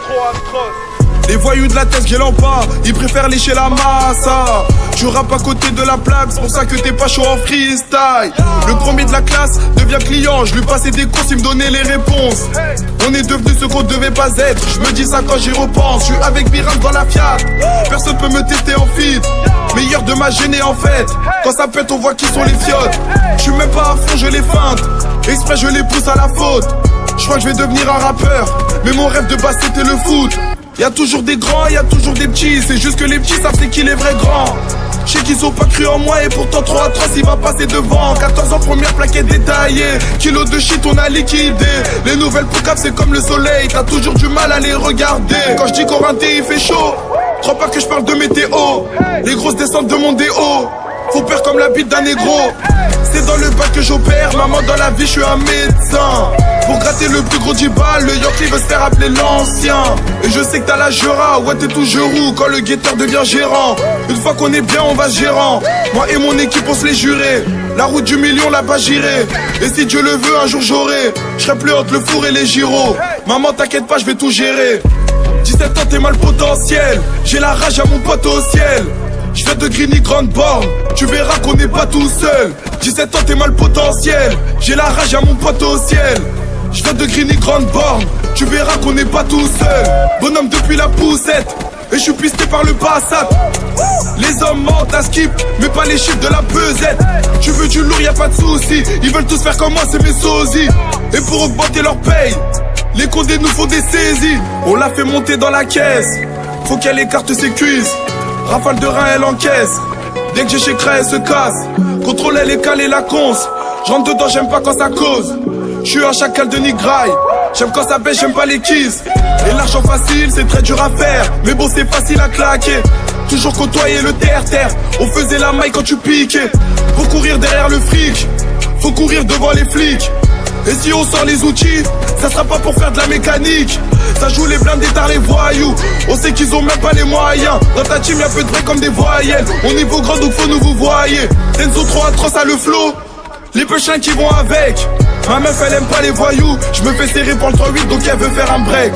trop atroce. Les voyous de la tête gueulant pas, ils préfèrent lécher la massa. Je rappe à côté de la plaque, c'est pour ça que t'es pas chaud en freestyle. Le premier de la classe devient client, je lui passais des courses, il me donnait les réponses. On est devenu ce qu'on devait pas être, je me dis ça quand j'y repense. Je suis avec Biram dans la Fiat, personne peut me tester en feed. Meilleur de ma gênée en fait, quand ça pète on voit qui sont les fiottes. Je suis même pas à fond, je les feinte, exprès je les pousse à la faute. Je crois que je vais devenir un rappeur, mais mon rêve de base c'était le foot. Y'a toujours des grands, y'a toujours des petits, c'est juste que les petits savent c'est qui les vrais grands. Je sais qu'ils ont pas cru en moi et pourtant trop atroce il va passer devant. 14 ans première plaquette détaillée, kilo de shit on a liquidé. Les nouvelles poucaves c'est comme le soleil, t'as toujours du mal à les regarder. Quand je dis Corinthien il fait chaud, crois pas que je parle de météo. Les grosses descentes de mon déo, faut peur comme la bite d'un négro. C'est dans le bac que j'opère, maman dans la vie je suis un médecin. Pour gratter le plus gros du bal, le Yankee veut se faire appeler l'ancien. Et je sais que t'as la Jura, ouais t'es tout roux quand le guetteur devient gérant. Une fois qu'on est bien on va gérant, moi et mon équipe on se les jurait. La route du million là-bas j'irai, et si Dieu le veut un jour j'aurai. Je serai plus entre le four et les gyros. Maman t'inquiète pas je vais tout gérer. 17 ans t'es mal potentiel, j'ai la rage à mon pote au ciel. Je viens de Grigny Grande Borne, tu verras qu'on n'est pas tout seul. 17 ans t'es mal potentiel, j'ai la rage à mon pote au ciel. Je viens de Grigny Grande Borne, tu verras qu'on n'est pas tout seul. Bonhomme depuis la poussette, et je suis pisté par le Passat. Les hommes mentent à skip, mais pas les chiffres de la pesette. Tu veux du lourd, y'a pas de soucis, ils veulent tous faire comme moi, c'est mes sosies. Et pour augmenter leur paye, les condés nous font des saisies. On l'a fait monter dans la caisse, faut qu'elle écarte ses cuisses. Rafale de rein, elle encaisse. Dès que j'ai chez Cray, elle se casse. Contrôle, elle est calée, la conce. J'rentre dedans, j'aime pas quand ça cause. J'suis un chacal de Nigraille. J'aime quand ça baisse, j'aime pas les kisses. Et l'argent facile, c'est très dur à faire. Mais bon, c'est facile à claquer. Toujours côtoyer le terre-terre. On faisait la maille quand tu piquais. Faut courir derrière le fric, faut courir devant les flics. Et si on sort les outils, ça sera pas pour faire de la mécanique. Ça joue les blindés tard les voyous. On sait qu'ils ont même pas les moyens. Dans ta team y'a peu de vrais comme des voyelles. On est vos grands donc faut nous vous voyez. Denzo trop atroce à le flow, les punchlines qui vont avec. Ma meuf elle aime pas les voyous. Je me fais serrer pour le 3-8 donc elle veut faire un break.